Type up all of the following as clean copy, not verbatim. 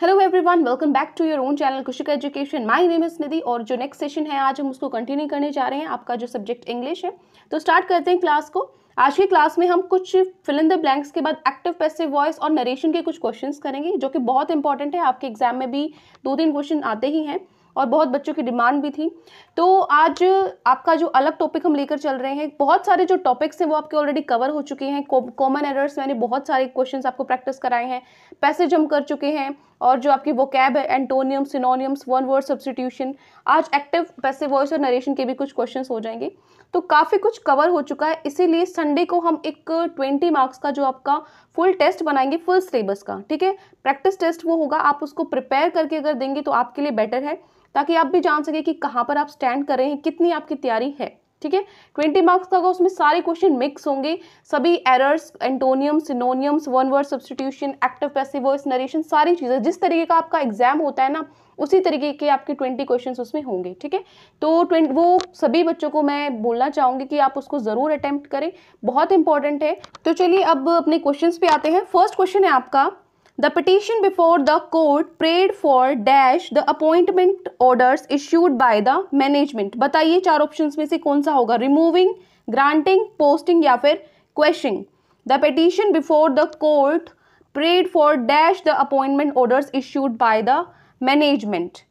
Hello everyone, welcome back to your own channel Kushika education. My name is Nidhi और जो next session है आज हम उसको कंटिन्यू करने जा रहे हैं। आपका जो सब्जेक्ट इंग्लिश है, तो स्टार्ट करते हैं क्लास को। आज की क्लास में हम कुछ फिल इन द ब्लैंक्स के बाद एक्टिव पैसिव वॉइस और नरेशन के कुछ क्वेश्चंस करेंगे, जो कि बहुत इंपॉर्टेंट है। आपके एग्जाम में भी 2-3 क्वेश्चन आते ही हैं और बहुत बच्चों की डिमांड भी थी। तो आज आपका जो अलग टॉपिक हम लेकर चल रहे हैं, बहुत सारे जो टॉपिक्स हैं वो आपके ऑलरेडी कवर हो चुके हैं। कॉमन एरर्स मैंने बहुत सारे क्वेश्चंस आपको प्रैक्टिस कराए हैं, पैसेज हम कर चुके हैं, और जो आपकी वोकैब है, antonym, synonyms, one word substitution, आज एक्टिव पैसिव वॉइस और नरेशन के भी कुछ क्वेश्चंस हो जाएंगे। तो काफ़ी कुछ कवर हो चुका है, इसीलिए संडे को हम एक 20 मार्क्स का जो आपका फुल टेस्ट बनाएंगे, फुल सिलेबस का। ठीक है, प्रैक्टिस टेस्ट वो होगा, आप उसको प्रिपेयर करके अगर देंगे तो आपके लिए बेटर है, ताकि आप भी जान सके कि कहाँ पर आप स्टैंड कर रहे हैं, कितनी आपकी तैयारी है। ठीक है, 20 मार्क्स का होगा, उसमें सारे क्वेश्चन मिक्स होंगे, सभी errors, antonym, synonyms, one word substitution, active passive voice, narration, सारी चीज़ें। जिस तरीके का आपका एग्जाम होता है ना, उसी तरीके के आपके 20 क्वेश्चंस उसमें होंगे। ठीक है, तो वो सभी बच्चों को मैं बोलना चाहूँगी कि आप उसको ज़रूर अटेम्प्ट करें, बहुत इंपॉर्टेंट है। तो चलिए अब अपने क्वेश्चंस पे आते हैं। फर्स्ट क्वेश्चन है आपका, The petition before the court prayed for dash the appointment orders issued by the management। बताइए चार ऑप्शंस में से कौन सा होगा, रिमूविंग, ग्रांटिंग, पोस्टिंग या फिर questioning. The petition before the court prayed for dash the appointment orders issued by the management।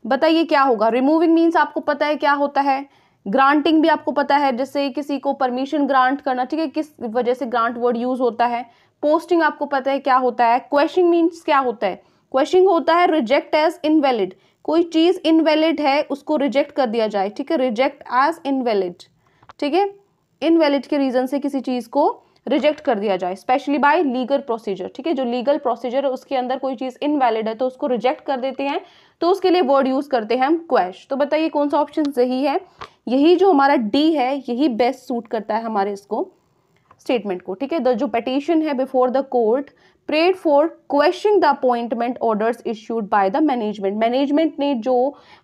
बताइए क्या होगा। रिमूविंग मीन्स आपको पता है क्या होता है, ग्रांटिंग भी आपको पता है, जैसे किसी को परमिशन ग्रांट करना, ठीक है, किस वजह से ग्रांट वर्ड यूज होता है। पोस्टिंग आपको पता है क्या होता है। क्वेश्चनिंग मीन्स क्या होता है, क्वेश्चनिंग होता है रिजेक्ट एज इनवैलिड, कोई चीज इनवैलिड है उसको रिजेक्ट कर दिया जाए। ठीक है, रिजेक्ट एज इनवैलिड, ठीक है, इनवैलिड के रीजन से किसी चीज को रिजेक्ट कर दिया जाए, स्पेशली बाय लीगल प्रोसीजर। ठीक है, जो लीगल प्रोसीजर है उसके अंदर कोई चीज इनवैलिड है तो उसको रिजेक्ट कर देते हैं, तो उसके लिए वर्ड यूज करते हैं हम क्वेश। तो बताइए कौन सा ऑप्शन सही है। यही जो हमारा डी है, यही बेस्ट सूट करता है हमारे इसको स्टेटमेंट को। ठीक है, जो पेटिशन है before the court prayed for questioning the appointment orders issued by the management. Management ने जो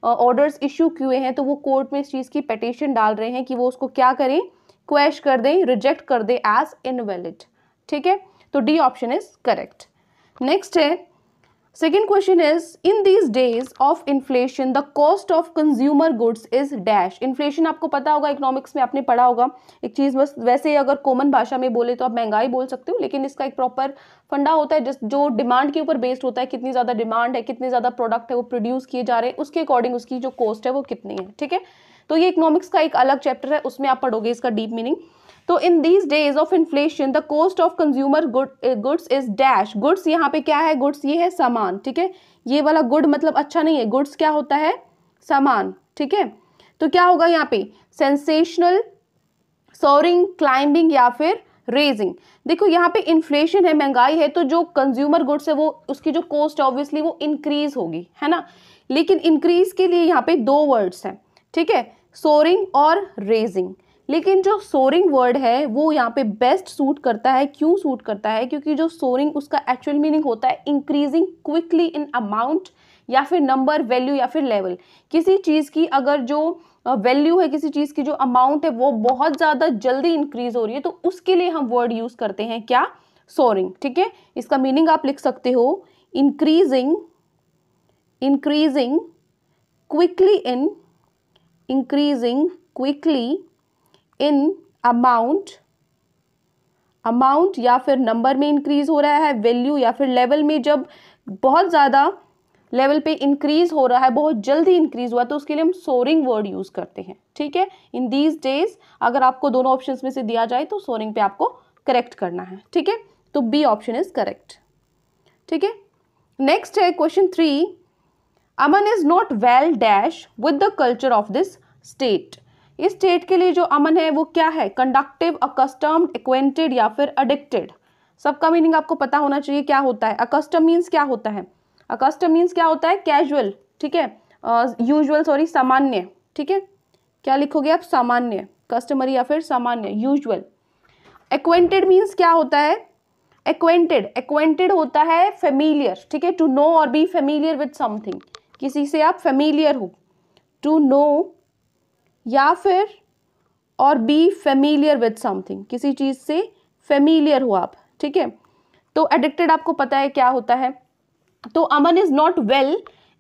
ऑर्डर्स इश्यू किए हैं, तो वो कोर्ट में इस चीज की पेटिशन डाल रहे हैं कि वो उसको क्या करें, क्वेश कर दें, रिजेक्ट कर दे एज इनवैलिड। ठीक है, तो D option is correct. Next है, second question is, in these days of inflation the cost of consumer goods is dash. Inflation आपको पता होगा, इकोनॉमिक्स में आपने पढ़ा होगा एक चीज, बस वैसे अगर कॉमन भाषा में बोले तो आप महंगाई बोल सकते हो, लेकिन इसका एक प्रॉपर फंडा होता है जो डिमांड के ऊपर बेस्ड होता है। कितनी ज्यादा डिमांड है, कितने ज्यादा प्रोडक्ट है वो प्रोड्यूस किए जा रहे हैं, उसके अकॉर्डिंग उसकी जो कॉस्ट है वो कितनी है। ठीक है, तो ये इकोनॉमिक्स का एक अलग चैप्टर है, उसमें आप पढ़ोगे इसका डीप मीनिंग। तो इन these days of inflation the cost of consumer goods is dash. Goods यहाँ पे क्या है, गुड्स ये है सामान। ठीक है, ये वाला गुड मतलब अच्छा नहीं है, गुड्स क्या होता है, सामान। ठीक है, तो क्या होगा यहाँ पे, सेंसेशनल, सोरिंग, क्लाइंबिंग या फिर रेजिंग। देखो यहाँ पे इन्फ्लेशन है, महंगाई है, तो जो कंज्यूमर गुड्स है वो उसकी जो कॉस्ट है ऑब्वियसली वो इंक्रीज होगी, है ना। लेकिन इंक्रीज के लिए यहाँ पे दो वर्ड्स हैं, ठीक है, सोरिंग और रेजिंग। लेकिन जो सोरिंग वर्ड है वो यहाँ पे बेस्ट सूट करता है। क्यों सूट करता है, क्योंकि जो सोरिंग उसका एक्चुअल मीनिंग होता है इंक्रीजिंग क्विकली इन अमाउंट या फिर नंबर, वैल्यू या फिर लेवल। किसी चीज की अगर जो वैल्यू है, किसी चीज की जो अमाउंट है वो बहुत ज्यादा जल्दी इंक्रीज हो रही है, तो उसके लिए हम वर्ड यूज करते हैं क्या, सोरिंग। ठीक है, इसका मीनिंग आप लिख सकते हो, increasing, increasing quickly in, increasing quickly in amount, amount या फिर नंबर में इंक्रीज हो रहा है, वैल्यू या फिर लेवल में जब बहुत ज्यादा लेवल पे इंक्रीज हो रहा है, बहुत जल्दी इंक्रीज हुआ, तो उसके लिए हम सोरिंग वर्ड यूज करते हैं। ठीक है, इन दीज डेज अगर आपको दोनों ऑप्शंस में से दिया जाए तो सोरिंग पे आपको करेक्ट करना है। ठीक है, तो बी ऑप्शन इज करेक्ट। ठीक है, नेक्स्ट है question 3, Aman is not well dash with the culture of this state. इस स्टेट के लिए जो अमन है वो क्या है, कंडक्टिव, अकस्टम्ड, एक्वेंटेड या फिर एडिक्टेड। सबका मीनिंग आपको पता होना चाहिए क्या होता है। अकस्टम मीन्स क्या होता है, अकस्टम मीन्स क्या होता है, कैजुअल, ठीक है, यूजुअल, सॉरी, सामान्य। ठीक है, क्या लिखोगे आप, सामान्य, कस्टमरी या फिर सामान्य, यूजुअल। एक्वेंटेड मीन्स क्या होता है, एक्वेंटेड, एक्वेंटेड होता है फेमिलियर। ठीक है, टू नो और बी फेमिलियर विद समथिंग, किसी से आप फेमिलियर हो, टू नो या फिर और बी फेमिलियर विद समथिंग, किसी चीज से फेमिलियर हो आप। ठीक है, तो एडिक्टेड आपको पता है क्या होता है, तो Aman is not well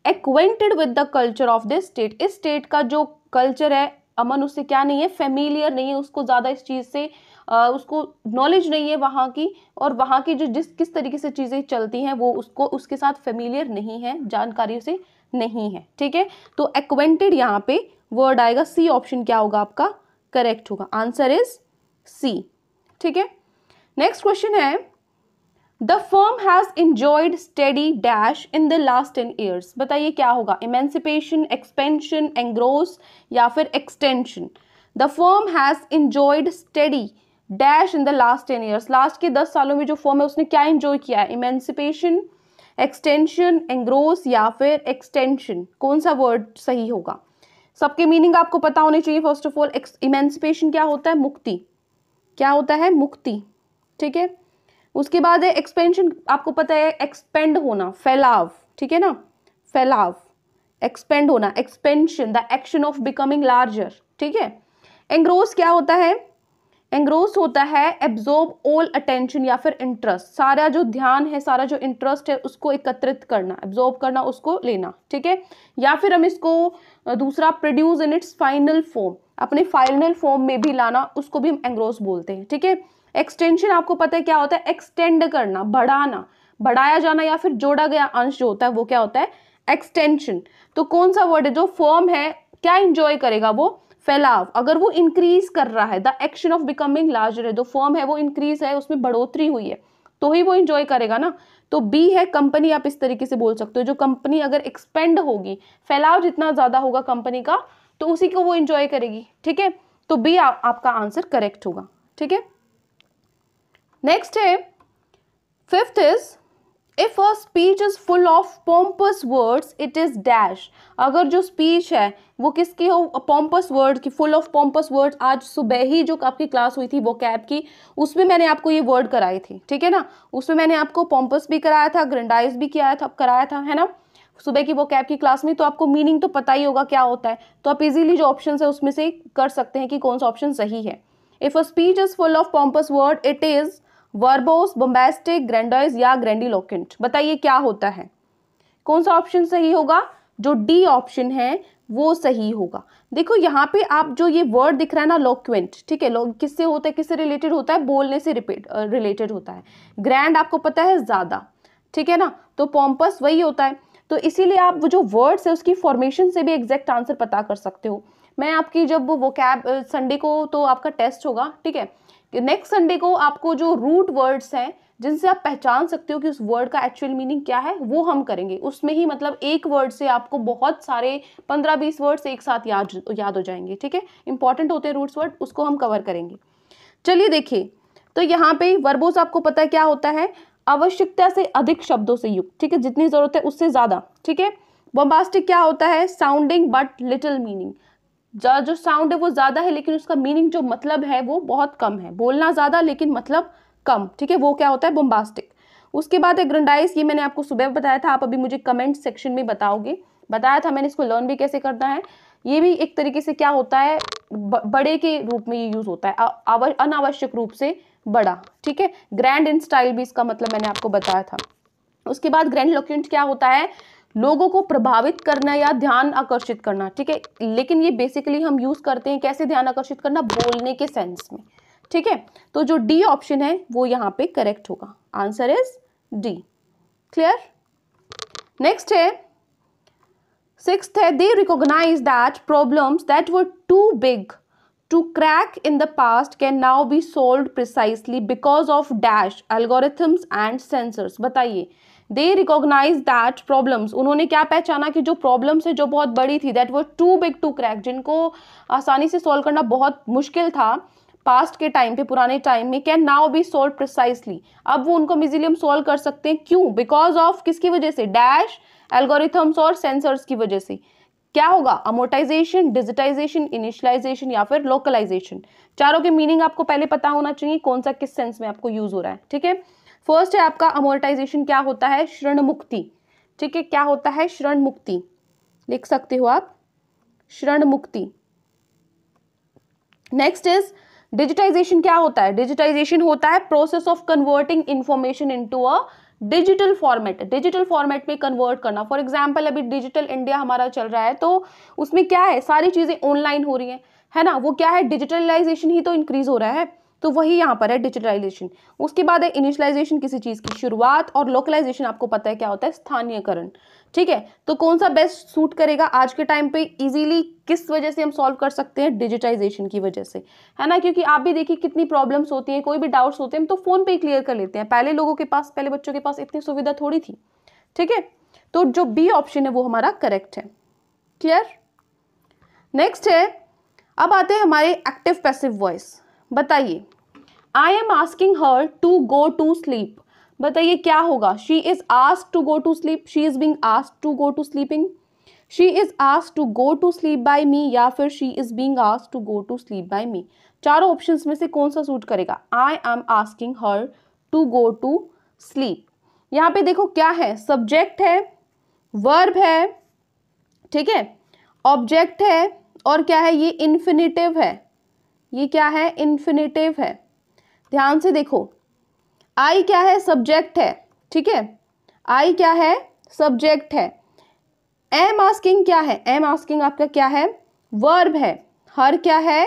acquainted with the culture of this state, इस स्टेट का जो कल्चर है अमन उससे क्या नहीं है, फेमिलियर नहीं है, उसको ज़्यादा इस चीज़ से उसको नॉलेज नहीं है वहाँ की, और वहाँ की जो किस तरीके से चीज़ें चलती हैं वो उसको उसके साथ फेमिलियर नहीं है, जानकारी से नहीं है। ठीक है, तो एक्वेंटेड यहाँ पे वर्ड आएगा, सी ऑप्शन क्या होगा आपका, करेक्ट होगा, आंसर इज सी। ठीक है, नेक्स्ट क्वेश्चन है, the firm has enjoyed steady dash in the last 10 years, बताइए क्या होगा, इमेंसिपेशन, एक्सपेंशन, एंग्रोस या फिर extension. The firm has enjoyed steady dash in the last 10 years, last के 10 सालों में जो फर्म है उसने क्या इंजॉय किया है, इमेंसिपेशन, एक्सटेंशन, एंग्रोस या फिर एक्सटेंशन, कौन सा वर्ड सही होगा। सबके मीनिंग आपको पता होने चाहिए। फर्स्ट ऑफ ऑल, इमेंसिपेशन क्या होता है, मुक्ति, क्या होता है, मुक्ति। ठीक है, उसके बाद है एक्सपेंशन, आपको पता है एक्सपेंड होना, फैलाव, ठीक है ना, फैलाव, एक्सपेंड होना, expansion, the action of becoming larger. ठीक है, एंग्रोस क्या होता है, एंग्रोस होता है एब्जॉर्ब ऑल अटेंशन या फिर इंटरेस्ट, सारा जो ध्यान है, सारा जो इंटरेस्ट है उसको एकत्रित करना, एब्जॉर्ब करना, उसको लेना। ठीक है, या फिर हम इसको दूसरा produce in its final form, अपने फाइनल फॉर्म में भी लाना, उसको भी हम एंग्रोस बोलते हैं। ठीक है, एक्सटेंशन आपको पता है क्या होता है, एक्सटेंड करना, बढ़ाना, बढ़ाया जाना या फिर जोड़ा गया अंश जो होता है वो क्या होता है, एक्सटेंशन। तो कौन सा वर्ड है, जो फॉर्म है क्या इंजॉय करेगा, वो फैलाव, अगर वो इंक्रीज कर रहा है, the action of becoming larger है, जो फॉर्म है वो इंक्रीज है, उसमें बढ़ोतरी हुई है तो ही वो इंजॉय करेगा ना। तो बी है कंपनी, आप इस तरीके से बोल सकते हो, जो कंपनी अगर एक्सपेंड होगी, फैलाव जितना ज्यादा होगा कंपनी का तो उसी को वो इंजॉय करेगी। ठीक है, तो बी आपका आंसर करेक्ट होगा। ठीक है, नेक्स्ट है, fifth is, if a speech is full of pompous words it is dash, अगर जो स्पीच है वो किसकी हो, पोम्पस वर्ड की, फुल ऑफ पोम्पस वर्ड्स। आज सुबह ही जो आपकी क्लास हुई थी वो कैब की, उसमें मैंने आपको ये वर्ड कराए थे। ठीक है ना, उसमें मैंने आपको पोम्पस भी कराया था, ग्रेंडाइज भी किया था, कराया था, है ना, सुबह की वो कैब की क्लास में। तो आपको मीनिंग तो पता ही होगा क्या होता है, तो आप इजीली जो ऑप्शन है उसमें से कर सकते हैं कि कौन सा ऑप्शन सही है। If a speech is full of pompous word it is verbose, bombastic, grandiose या ग्रैंडिलोक्वेंट, बताइए क्या होता है, कौन सा ऑप्शन सही होगा, जो डी ऑप्शन है वो सही होगा। देखो यहाँ पे आप जो ये वर्ड दिख रहा है ना, लोक्वेंट, ठीक है, किससे होता है, किससे रिलेटेड होता है, बोलने से रिलेटेड होता है। ग्रैंड आपको पता है ज्यादा, ठीक है ना, तो पोम्पस वही होता है। तो इसीलिए आप वो जो वर्ड्स है उसकी फॉर्मेशन से भी एग्जैक्ट आंसर पता कर सकते हो। मैं आपकी जब वो कैब संडे को तो आपका टेस्ट होगा, ठीक है, नेक्स्ट संडे को आपको जो रूट वर्ड्स हैं जिनसे आप पहचान सकते हो कि उस वर्ड का एक्चुअल मीनिंग क्या है वो हम करेंगे। उसमें ही मतलब एक वर्ड से आपको बहुत सारे 15-20 वर्ड्स एक साथ याद हो जाएंगे। ठीक है, इंपॉर्टेंट होते हैं रूट्स वर्ड, उसको हम कवर करेंगे। चलिए देखिए, तो यहाँ पे वर्बोस आपको पता है क्या होता है, आवश्यकता से अधिक शब्दों से युक्त, ठीक है, जितनी जरूरत है उससे ज्यादा। ठीक है, बॉम्बास्टिक क्या होता है, साउंडिंग बट लिटिल मीनिंग, जो साउंड है वो ज्यादा है लेकिन उसका मीनिंग जो मतलब है वो बहुत कम है, बोलना ज्यादा लेकिन मतलब कम। ठीक है, वो क्या होता है, बॉम्बास्टिक। उसके बाद है ग्रेंडाइज, ये मैंने आपको सुबह बताया था, आप अभी मुझे कमेंट सेक्शन में बताओगे, बताया था मैंने, इसको लर्न भी कैसे करना है। ये भी एक तरीके से क्या होता है, बड़े के रूप में ये यूज होता है, अनावश्यक रूप से बड़ा। ठीक है, ग्रैंड इन स्टाइल भी इसका मतलब मैंने आपको बताया था। उसके बाद ग्रैंडिलोक्वेंट क्या होता है, लोगों को प्रभावित करना या ध्यान आकर्षित करना। ठीक है, लेकिन ये बेसिकली हम यूज करते हैं कैसे, ध्यान आकर्षित करना, बोलने के सेंस में। ठीक है, तो जो डी ऑप्शन है वो यहाँ पे करेक्ट होगा, answer is D. Clear, next है, सिक्स्थ है, they recognize that problems that were too big to crack in the past can now be solved precisely because of dash algorithms and sensors। बताइए, they recognize that problems, उन्होंने क्या पहचाना कि जो problems है जो बहुत बड़ी थी, that were too big to crack, जिनको आसानी से solve करना बहुत मुश्किल था पास्ट के टाइम पे, पुराने टाइम में, can now be solve precisely, अब वो उनको इजीली हम सोल्व कर सकते हैं। क्यों, बिकॉज ऑफ किसकी वजह से, डैश, एल्गोरिथम्स और सेंसर्स की वजह से। क्या होगा, अमोर्टाइजेशन, डिजिटाइजेशन, इनिशियलाइजेशन या फिर लोकलाइजेशन। चारों के मीनिंग आपको पहले पता होना चाहिए, कौन सा किस सेंस में आपको यूज हो रहा है। ठीक है, फर्स्ट है आपका अमोर्टाइजेशन, क्या होता है, ऋण मुक्ति। ठीक है, क्या होता है, ऋण मुक्ति, लिख सकते हो आप, ऋण मुक्ति। नेक्स्ट इज डिजिटाइजेशन क्या होता है? डिजिटाइजेशन होता है process of converting information into a digital format. Digital format में कन्वर्ट करना। फॉर एग्जांपल अभी डिजिटल इंडिया हमारा चल रहा है, तो उसमें क्या है, सारी चीजें ऑनलाइन हो रही हैं, है ना, वो क्या है, डिजिटलाइजेशन ही तो इंक्रीज हो रहा है, तो वही यहाँ पर है डिजिटलाइजेशन। उसके बाद है इनिशियलाइजेशन, किसी चीज की शुरुआत, और लोकलाइजेशन आपको पता है क्या होता है, स्थानीयकरण। ठीक है, तो कौन सा बेस्ट सूट करेगा आज के टाइम पे इजीली, किस वजह से हम सॉल्व कर सकते हैं, डिजिटाइजेशन की वजह से, है ना, क्योंकि आप भी देखिए कितनी प्रॉब्लम्स होती हैं, कोई भी डाउट्स होते हैं हम तो फोन पे ही क्लियर कर लेते हैं। पहले लोगों के पास, पहले बच्चों के पास इतनी सुविधा थोड़ी थी। ठीक है, तो जो बी ऑप्शन है वो हमारा करेक्ट है। क्लियर? नेक्स्ट है, अब आते हैं हमारे एक्टिव पैसिव वॉइस। बताइए, I am asking her to go to sleep. बताइए क्या होगा, she is asked to go to sleep, she is being asked to go to sleeping, she is asked to go to sleep by me, या फिर she is being asked to go to sleep by me. चारों options में से कौन सा suit करेगा? I am asking her to go to sleep. यहाँ पे देखो क्या है, सब्जेक्ट है, वर्ब है, ठीक है, ऑब्जेक्ट है, और क्या है, ये इन्फिनिटिव है। ये क्या है, इन्फिनिटिव है। ध्यान से देखो, आई क्या है, सब्जेक्ट है, ठीक है, आई क्या है, सब्जेक्ट है। एम आस्किंग क्या है, एम आस्किंग आपका क्या है, वर्ब है। हर क्या है,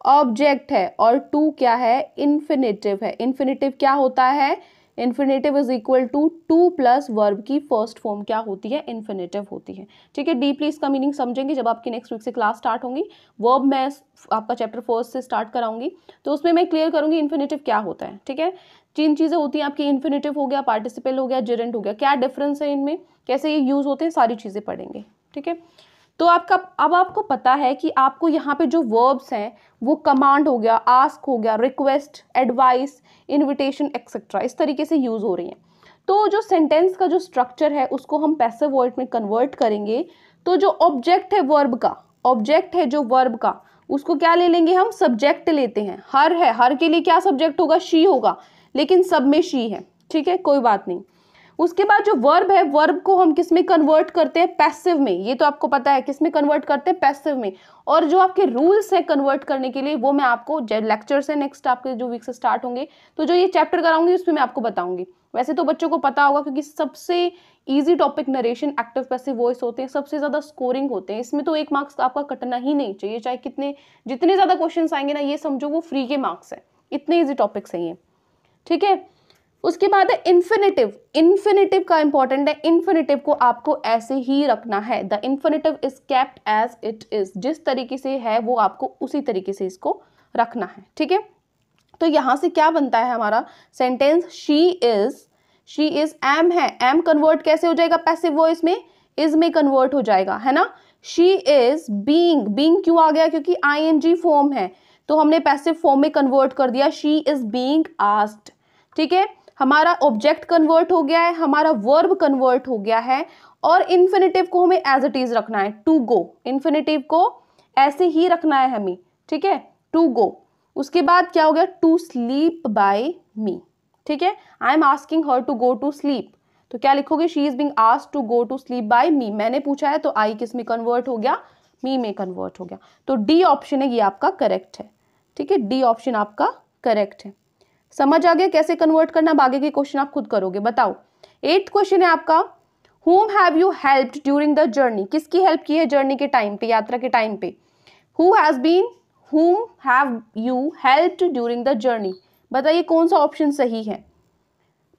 ऑब्जेक्ट है, और टू क्या है, इन्फिनिटिव है। इन्फिनिटिव क्या होता है, infinitive is equal to to plus verb की फर्स्ट फॉर्म क्या होती है, इन्फिनिटिव होती है। ठीक है, डीपली इसका मीनिंग समझेंगे जब आपकी नेक्स्ट वीक से क्लास स्टार्ट होंगी। वर्ब मैं आपका चैप्टर 1 से स्टार्ट कराऊंगी, तो उसमें मैं क्लियर करूंगी इन्फिनिटिव क्या होता है। ठीक है, 3 चीजें होती हैं आपकी, इन्फिनिटिव हो गया, पार्टिसिपल हो गया, जेरेंट हो गया, क्या डिफरेंस है इनमें, कैसे ये यूज होते हैं, सारी चीजें पढ़ेंगे। ठीक है, तो अब आपको पता है कि आपको यहाँ पे जो वर्ब्स हैं वो कमांड हो गया, आस्क हो गया, रिक्वेस्ट, एडवाइस, इनविटेशन एक्सेट्रा, इस तरीके से यूज हो रही हैं। तो जो सेंटेंस का जो स्ट्रक्चर है उसको हम पैसिव वॉइस में कन्वर्ट करेंगे, तो जो ऑब्जेक्ट है वर्ब का, ऑब्जेक्ट है जो वर्ब का, उसको क्या ले लेंगे हम, सब्जेक्ट लेते हैं। हर है, हर के लिए क्या सब्जेक्ट होगा, शी होगा, लेकिन सब में शी है। ठीक है, कोई बात नहीं। उसके बाद जो वर्ब है, वर्ब को हम किस में कन्वर्ट करते हैं, पैसिव में। ये तो आपको पता है किस में कन्वर्ट करते हैं, पैसिव में। और जो आपके रूल्स है कन्वर्ट करने के लिए वो मैं आपको लेक्चर से नेक्स्ट आपके जो वीक से स्टार्ट होंगे, तो जो ये चैप्टर कराऊंगी उसमें मैं आपको बताऊंगी। वैसे तो बच्चों को पता होगा क्योंकि सबसे easy topic narration, active passive voice होते हैं, सबसे ज्यादा स्कोरिंग होते हैं। इसमें तो 1 मार्क्स आपका कटना ही नहीं चाहिए, चाहे जितने ज्यादा क्वेश्चन आएंगे ना, ये समझो वो फ्री के मार्क्स है, इतने इजी टॉपिक्स हैं ये। ठीक है, उसके बाद है इन्फिनिटिव। इन्फिनिटिव का इंपॉर्टेंट है, इन्फिनिटिव को आपको ऐसे ही रखना है। The infinitive is kept as it is, जिस तरीके से है वो आपको उसी तरीके से इसको रखना है। ठीक है, तो यहां से क्या बनता है हमारा सेंटेंस, शी इज एम है, एम कन्वर्ट कैसे हो जाएगा पैसिव वॉइस में, इज में कन्वर्ट हो जाएगा, है ना। शी इज बीइंग, बीइंग क्यों आ गया, क्योंकि आईएनजी फॉर्म है, तो हमने पैसिव फॉर्म में कन्वर्ट कर दिया, शी इज बीइंग आस्क्ड। ठीक है, हमारा ऑब्जेक्ट कन्वर्ट हो गया है, हमारा वर्ब कन्वर्ट हो गया है, और इन्फिनिटिव को हमें एज इट इज रखना है, टू गो। इन्फिनिटिव को ऐसे ही रखना है हमें, ठीक है, टू गो। उसके बाद क्या हो गया, टू स्लीप बाय मी। ठीक है, I am asking her to go to sleep, तो क्या लिखोगे, she is being asked to go to sleep by me. मैंने पूछा है तो आई किस में कन्वर्ट हो गया, मी में कन्वर्ट हो गया। तो डी ऑप्शन है ये आपका करेक्ट है। ठीक है, डी ऑप्शन आपका करेक्ट है। समझ आ गया कैसे कन्वर्ट करना, अब आगे के क्वेश्चन आप खुद करोगे। बताओ, 8th क्वेश्चन है आपका, whom have you helped during the journey, किसकी हेल्प की है जर्नी के टाइम पे, यात्रा के टाइम पे। whom have you helped during the journey, बताइए कौन सा ऑप्शन सही है।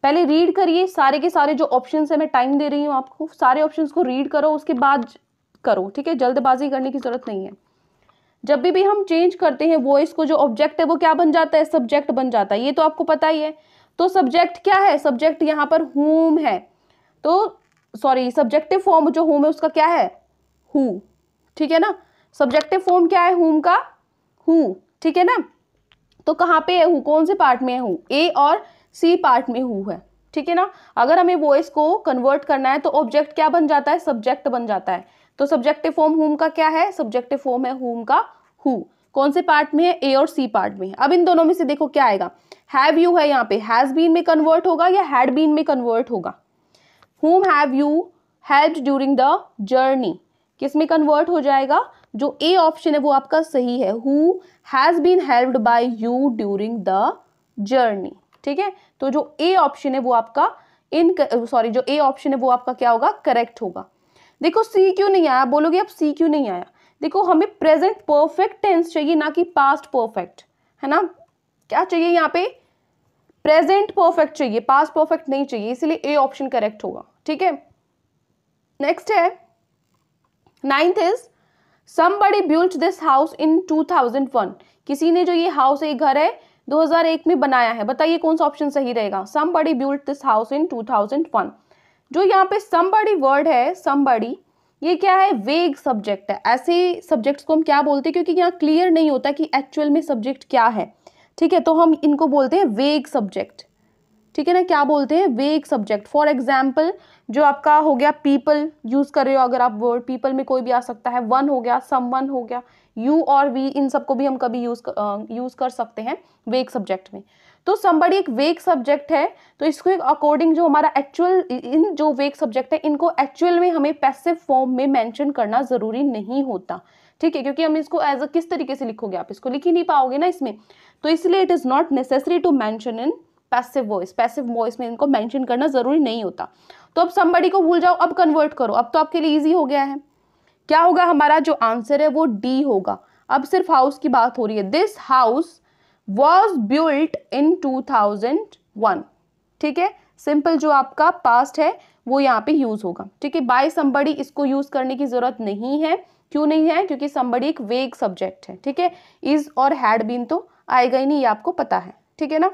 पहले रीड करिए सारे के सारे जो ऑप्शन है, मैं टाइम दे रही हूँ आपको, सारे ऑप्शन को रीड करो उसके बाद करो। ठीक है, जल्दबाजी करने की जरूरत नहीं है। जब भी हम चेंज करते हैं वॉइस को, जो ऑब्जेक्ट है वो क्या बन जाता है, सब्जेक्ट बन जाता है, ये तो आपको पता ही है। तो सब्जेक्ट क्या है, सब्जेक्ट यहाँ पर whom है, तो सॉरी सब्जेक्टिव फॉर्म जो whom है उसका क्या है, who। ठीक है ना, सब्जेक्टिव फॉर्म क्या है whom का, who। ठीक है ना, तो कहाँ पे है who, कौन से पार्ट में है who, ए और सी पार्ट में who है। ठीक है ना, अगर हमें वॉइस को कन्वर्ट करना है तो ऑब्जेक्ट क्या बन जाता है, सब्जेक्ट बन जाता है। तो सब्जेक्टिव फॉर्म whom का क्या है, सब्जेक्टिव फॉर्म है whom का who। कौन से पार्ट में है, ए और सी पार्ट में है। अब इन दोनों में से देखो क्या आएगा, हैव यू है यहाँ पे, हैज बीन में कन्वर्ट होगा या हैड बीन में कन्वर्ट होगा। whom have you helped during the journey किस में कन्वर्ट हो जाएगा, जो ए ऑप्शन है वो आपका सही है, who has been helped by you during the journey. ठीक है, तो जो ए ऑप्शन है वो आपका जो ए ऑप्शन है वो आपका क्या होगा, करेक्ट होगा। देखो सी क्यों नहीं आया, बोलोगे अब सी क्यों नहीं आया, देखो हमें प्रेजेंट परफेक्ट टेंस चाहिए ना कि पास्ट परफेक्ट, है ना। क्या चाहिए यहाँ पे, प्रेजेंट परफेक्ट चाहिए, पास्ट परफेक्ट नहीं चाहिए, इसलिए ए ऑप्शन करेक्ट होगा। ठीक है, नेक्स्ट है 9th is somebody built this house in 2001, किसी ने जो ये हाउस है, घर है 2001 में बनाया है, बताइए कौन सा ऑप्शन सही रहेगा, somebody built this house in 2001। जो यहाँ पे somebody वर्ड है, somebody ये क्या है, वेग सब्जेक्ट है। ऐसे सब्जेक्ट्स को हम क्या बोलते हैं, क्योंकि यहाँ क्लियर नहीं होता कि एक्चुअल में सब्जेक्ट क्या है। ठीक है, तो हम इनको बोलते हैं वेग सब्जेक्ट। ठीक है ना, क्या बोलते हैं, वेग सब्जेक्ट। फॉर एग्जाम्पल जो आपका हो गया पीपल, यूज कर रहे हो अगर आप वर्ड, पीपल में कोई भी आ सकता है, वन हो गया, समवन हो गया, यू और वी, इन सबको भी हम कभी यूज कर सकते हैं वेग सब्जेक्ट में। तो somebody एक वेग सब्जेक्ट है, तो इसको एक अकॉर्डिंग जो हमारा एक्चुअल, इन जो वेग सब्जेक्ट है इनको एक्चुअल में हमें पैसिव फॉर्म में मेंशन करना जरूरी नहीं होता। ठीक है, क्योंकि हम इसको एज अ किस तरीके से लिखोगे, आप इसको लिख ही नहीं पाओगे ना इसमें, तो इसलिए it is not necessary to mention in passive voice. Passive voice में इनको मेंशन करना जरूरी नहीं होता। तो अब somebody को भूल जाओ, अब कन्वर्ट करो, अब तो आपके लिए इजी हो गया है। क्या होगा, हमारा जो आंसर है वो डी होगा। अब सिर्फ हाउस की बात हो रही है, this house was built in 2001। ठीक है, सिंपल जो आपका पास्ट है वो यहाँ पे यूज होगा। ठीक है, बाय somebody इसको यूज करने की जरूरत नहीं है। क्यों नहीं है, क्योंकि somebody एक वेग सब्जेक्ट है। ठीक है, इज और हैड बीन तो आएगा ही नहीं, ये आपको पता है। ठीक है ना,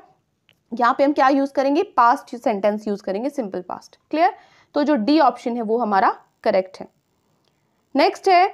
यहाँ पे हम क्या यूज करेंगे, पास्ट सेंटेंस यूज करेंगे, सिंपल पास्ट। क्लियर, तो जो डी ऑप्शन है वो हमारा करेक्ट है। नेक्स्ट है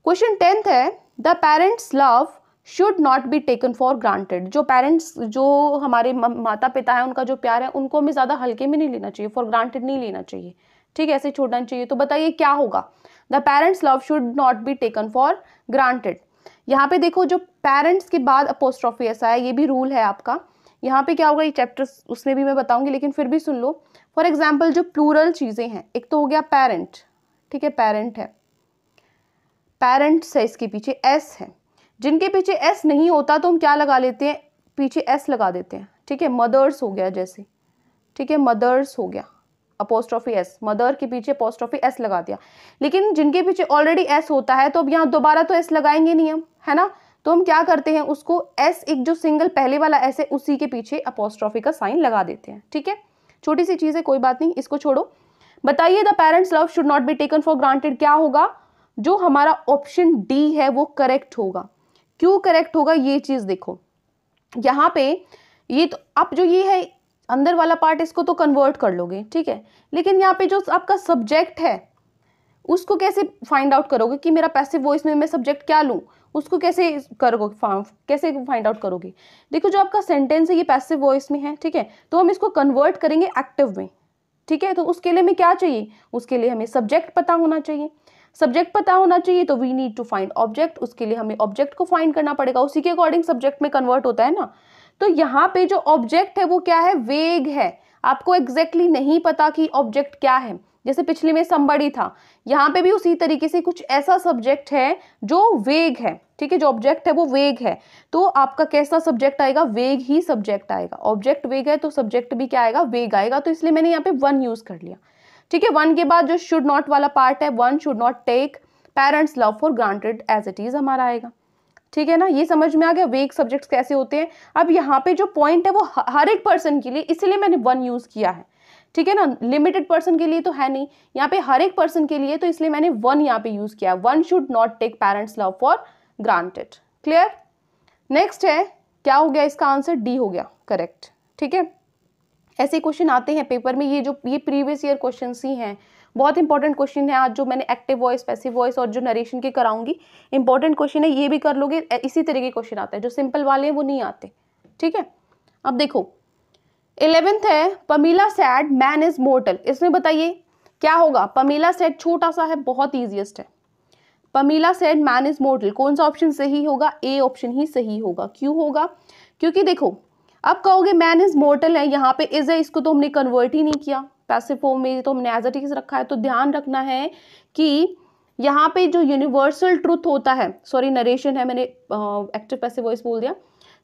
क्वेश्चन 10th है, the parents love should not be taken for granted. जो पेरेंट्स, जो हमारे माता पिता है, उनका जो प्यार है उनको हमें ज्यादा हल्के में नहीं लेना चाहिए, फॉर ग्रांटेड नहीं लेना चाहिए। ठीक है, ऐसे छोड़ना चाहिए। तो बताइए क्या होगा, the parents love should not be taken for granted. यहाँ पे देखो जो पेरेंट्स के बाद अपोस्ट्रोफी ऐसा है, ये भी रूल है आपका। यहाँ पे क्या होगा, ये चैप्टर उसमें भी मैं बताऊंगी, लेकिन फिर भी सुन लो। फॉर एग्जाम्पल जो प्लूरल चीजें हैं, एक तो हो गया पेरेंट। ठीक है, पेरेंट है, पेरेंट्स है, इसके पीछे एस है। जिनके पीछे एस नहीं होता तो हम क्या लगा लेते हैं, पीछे एस लगा देते हैं। ठीक है, मदर्स हो गया जैसे, ठीक है, मदर्स हो गया, अपोस्ट्रोफी एस, मदर के पीछे अपोस्ट्रोफी एस लगा दिया। लेकिन जिनके पीछे ऑलरेडी एस होता है तो अब यहाँ दोबारा तो एस लगाएंगे नहीं हम, है ना। तो हम क्या करते हैं, उसको एस, एक जो सिंगल पहले वाला एस है उसी के पीछे अपोस्ट्रोफी का साइन लगा देते हैं। ठीक है, छोटी सी चीज है, कोई बात नहीं, इसको छोड़ो। बताइए the parents love should not be taken for granted क्या होगा, जो हमारा ऑप्शन डी है वो करेक्ट होगा। क्यों करेक्ट होगा, ये चीज देखो। यहाँ पे ये तो आप जो ये है अंदर वाला पार्ट, इसको तो कन्वर्ट कर लोगे, ठीक है, लेकिन यहाँ पे जो आपका सब्जेक्ट है उसको कैसे फाइंड आउट करोगे कि मेरा पैसिव वॉइस में मैं सब्जेक्ट क्या लूं, उसको कैसे करोगे, कैसे फाइंड आउट करोगे। देखो जो आपका सेंटेंस है ये पैसिव वॉइस में है, ठीक है, तो हम इसको कन्वर्ट करेंगे एक्टिव में। ठीक है, तो उसके लिए हमें क्या चाहिए, उसके लिए हमें सब्जेक्ट पता होना चाहिए। सब्जेक्ट पता होना चाहिए तो we need to find object, उसके लिए हमें ऑब्जेक्ट को फाइंड करना पड़ेगा, उसी के अकॉर्डिंग सब्जेक्ट में कन्वर्ट होता है ना। तो यहाँ पे जो ऑब्जेक्ट है वो क्या है, वेग है, आपको एग्जैक्टली नहीं पता कि ऑब्जेक्ट क्या है। जैसे पिछले में somebody था, यहाँ पे भी उसी तरीके से कुछ ऐसा सब्जेक्ट है जो वेग है। ठीक है, जो ऑब्जेक्ट है वो वेग है, तो आपका कैसा सब्जेक्ट आएगा, वेग ही सब्जेक्ट आएगा। ऑब्जेक्ट वेग है तो सब्जेक्ट भी क्या आएगा, वेग आएगा। तो इसलिए मैंने यहाँ पे वन यूज कर लिया। ठीक है, वन के बाद जो शुड नॉट वाला पार्ट है, one should not take parents love for granted as it is हमारा आएगा। ठीक है ना, ये समझ में आ गया वेग सब्जेक्ट्स कैसे होते हैं। अब यहाँ पे जो पॉइंट है वो हर एक पर्सन के लिए, इसलिए मैंने वन यूज किया है। ठीक है ना, लिमिटेड पर्सन के लिए तो है नहीं, यहाँ पे हर एक पर्सन के लिए, तो इसलिए मैंने वन यहाँ पे यूज किया, one should not take parents love for granted. Clear. Next है, क्या हो गया इसका आंसर, डी हो गया करेक्ट। ठीक है, ऐसे क्वेश्चन आते हैं पेपर में, ये प्रीवियस ईयर क्वेश्चन ही हैं, बहुत इंपॉर्टेंट क्वेश्चन है। आज जो मैंने एक्टिव वॉइस, पैसिव वॉइस और जो नरेशन के कराऊंगी, इंपॉर्टेंट क्वेश्चन है, ये भी कर लोगे। इसी तरह के क्वेश्चन आते हैं, जो सिंपल वाले हैं वो नहीं आते। ठीक है, अब देखो 11th है, पमीला सैड मैन इज मोर्टल। इसमें बताइए क्या होगा, पमीला सैड छोटा सा है, बहुत ईजिएस्ट है। पमीला सैड मैन इज मोर्टल, कौन सा ऑप्शन सही होगा, ए ऑप्शन ही सही होगा। क्यों होगा, क्योंकि देखो अब कहोगे मैन इज मोर्टल है, यहाँ पे इज है, इसको तो हमने कन्वर्ट ही नहीं किया पैसिव फॉर्म में, तो हमने एज इट इज रखा है। तो ध्यान रखना है कि यहाँ पे जो यूनिवर्सल ट्रुथ होता है, सॉरी नरेशन है, मैंने एक्टिव पैसिव वॉइस बोल दिया,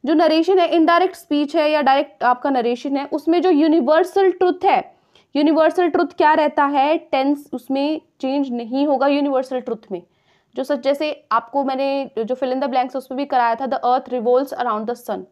जो नरेशन है इनडायरेक्ट स्पीच है या डायरेक्ट आपका नरेशन है, उसमें जो यूनिवर्सल ट्रुथ है, यूनिवर्सल ट्रुथ क्या रहता है, टेंस उसमें चेंज नहीं होगा यूनिवर्सल ट्रुथ में। जो सच जैसे आपको मैंने जो फिल इन द ब्लैंक्स उसमें भी कराया था, the earth revolves around the sun,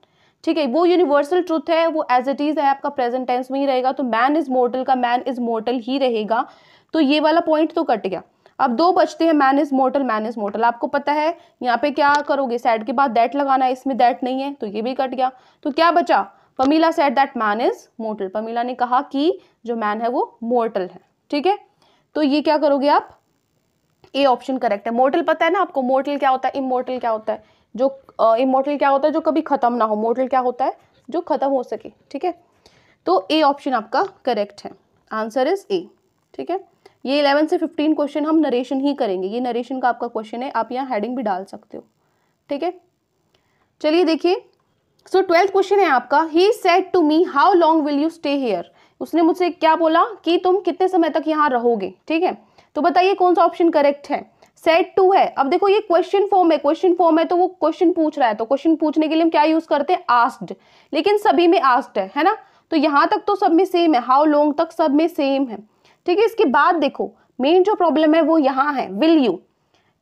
ठीक है, वो यूनिवर्सल ट्रुथ है, वो एज इट इज है, आपका प्रेजेंट टेंस में ही रहेगा। तो मैन इज मोर्टल का मैन इज मोर्टल ही रहेगा, तो ये वाला पॉइंट तो कट गया। अब दो बचते हैं, man is mortar, man is mortar. आपको पता है यहाँ पे क्या करोगे, सैड के बाद दैट लगाना है, इसमें दैट नहीं है तो ये भी कट गया। तो क्या बचा, Pamela said that man is mortal, Pamela ने कहा कि जो मैन है वो मोर्टल है, ठीक है। तो ये क्या करोगे आप, ए ऑप्शन करेक्ट है। मोर्टल पता है ना आपको, मोर्टल क्या होता है, इमोर्टल क्या होता है, जो इमोर्टल क्या होता है, जो कभी खत्म ना हो, मोर्टल क्या होता है, जो खत्म हो सके, ठीक है। तो ए ऑप्शन आपका करेक्ट है, आंसर इज ए, ठीक है। ये 11 से 15 क्वेश्चन हम नरेशन ही करेंगे, ये नरेशन का आपका क्वेश्चन है, आप यहाँ हेडिंग भी डाल सकते हो, ठीक है। चलिए देखिए, सो 12th क्वेश्चन है आपका, he said to me how long will you stay here, उसने मुझसे क्या बोला कि तुम कितने समय तक यहाँ रहोगे, ठीक है। तो बताइए कौन सा ऑप्शन करेक्ट है, सेड टू है। अब देखो ये क्वेश्चन फॉर्म है, क्वेश्चन फॉर्म है तो वो क्वेश्चन पूछ रहा है, तो क्वेश्चन पूछने के लिए हम क्या यूज करते हैं, आस्क्ड, लेकिन सभी में आस्क्ड है ना, तो यहाँ तक तो सब में सेम है, हाउ लॉन्ग तक सब में सेम है, ठीक है। इसके बाद देखो मेन जो प्रॉब्लम है वो यहाँ है, विल यू,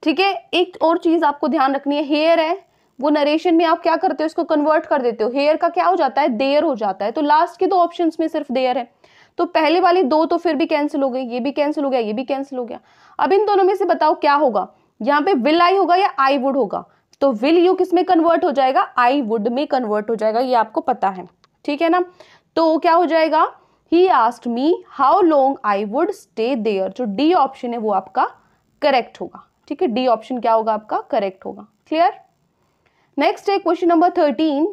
ठीक है। एक और चीज आपको ध्यान रखनी है, हेयर है, वो नरेशन में आप क्या करते हो, इसको कन्वर्ट कर देते हो, हेयर का क्या हो जाता है, देयर हो जाता है, तो लास्ट के दो ऑप्शंस में सिर्फ देयर है, तो पहले वाली दो तो फिर भी कैंसिल हो गई, ये भी कैंसिल हो गया, ये भी कैंसिल हो गया। अब इन दोनों में से बताओ क्या होगा, यहाँ पे विल आई होगा या आई वुड होगा, तो विल यू किस में कन्वर्ट हो जाएगा, आई वुड में कन्वर्ट हो जाएगा, ये आपको पता है, ठीक है ना। तो क्या हो जाएगा, he asked me how long I would stay there, जो डी ऑप्शन है वो आपका करेक्ट होगा, ठीक है, डी ऑप्शन क्या होगा आपका करेक्ट होगा, क्लियर। नेक्स्ट है question number 13,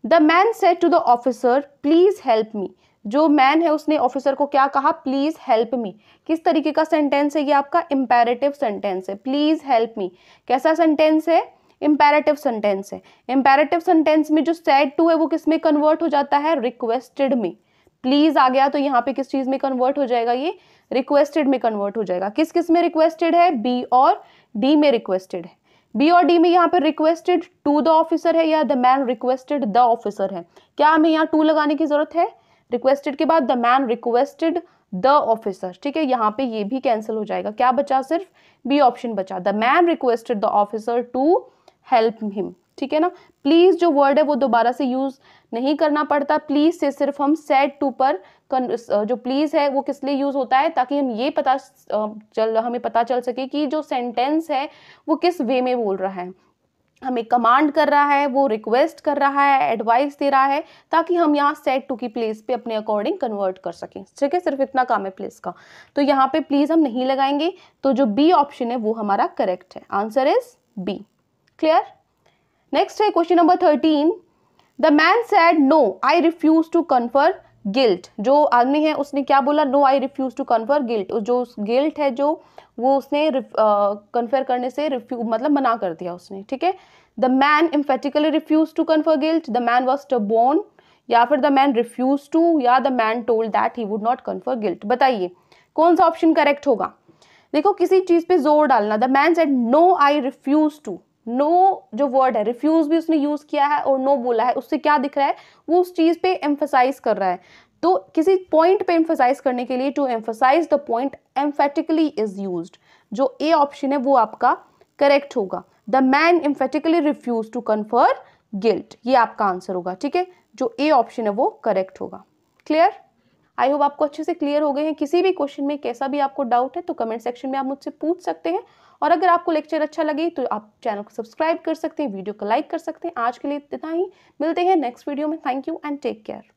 the man said to the officer please help me, जो मैन है उसने ऑफिसर को क्या कहा, प्लीज हेल्प मी। किस तरीके का सेंटेंस है ये आपका, इंपेरेटिव सेंटेंस है, प्लीज हेल्प मी कैसा सेंटेंस है, इंपेरेटिव सेंटेंस है। इंपेरेटिव सेंटेंस में जो सेड टू है वो किस में कन्वर्ट हो जाता है, रिक्वेस्टेड में, प्लीज आ गया तो यहाँ पे किस चीज में कन्वर्ट हो जाएगा, ये रिक्वेस्टेड में कन्वर्ट हो जाएगा। किस किस में रिक्वेस्टेड है, बी और डी में रिक्वेस्टेड है, बी और डी में यहाँ पे रिक्वेस्टेड टू द ऑफिसर है या the man requested the officer है, क्या हमें यहाँ टू लगाने की जरूरत है, रिक्वेस्टेड के बाद the man requested the officer, ठीक है, यहाँ पे ये भी कैंसिल हो जाएगा, क्या बचा, सिर्फ बी ऑप्शन बचा, the man requested the officer to help him, ठीक है ना। प्लीज जो वर्ड है वो दोबारा से यूज नहीं करना पड़ता, प्लीज से सिर्फ हम सेड टू पर जो प्लीज है वो किस लिए यूज होता है, ताकि हम ये हमें पता चल सके कि जो सेंटेंस है वो किस वे में बोल रहा है, हमें कमांड कर रहा है, वो रिक्वेस्ट कर रहा है, एडवाइस दे रहा है, ताकि हम यहाँ सेड टू की प्लेस पे अपने अकॉर्डिंग कन्वर्ट कर सकें, ठीक है, सिर्फ इतना काम है प्लेस का। तो यहाँ पे प्लीज हम नहीं लगाएंगे, तो जो बी ऑप्शन है वो हमारा करेक्ट है, answer is B, clear. Next है question number 13, the man said no I refuse to confer guilt, जो आदमी है उसने क्या बोला, no I refuse to confer guilt, जो गिल्ट है जो वो उसने कन्फर करने से मतलब मना कर दिया उसने, ठीक है। The man emphatically refuse to confer guilt, the man was stubborn, या फिर द मैन रिफ्यूज टू, या the man told that he would not confer guilt. बताइए कौन सा ऑप्शन करेक्ट होगा। देखो किसी चीज पे जोर डालना, the man said no I refuse to, no जो वर्ड है, रिफ्यूज भी उसने यूज किया है और नो बोला है, उससे क्या दिख रहा है, वो उस चीज पे एम्फसाइज कर रहा है। तो किसी पॉइंट पे एम्फसाइज करने के लिए to emphasize the point emphatically is used, जो ए ऑप्शन है वो आपका करेक्ट होगा, the man emphatically refuse to confer guilt, ये आपका आंसर होगा, ठीक है, जो ए ऑप्शन है वो करेक्ट होगा, क्लियर। आई होप आपको अच्छे से क्लियर हो गए हैं। किसी भी क्वेश्चन में कैसा भी आपको डाउट है तो कमेंट सेक्शन में आप मुझसे पूछ सकते हैं, और अगर आपको लेक्चर अच्छा लगे तो आप चैनल को सब्सक्राइब कर सकते हैं, वीडियो को लाइक कर सकते हैं। आज के लिए इतना ही, मिलते हैं नेक्स्ट वीडियो में। Thank you and take care.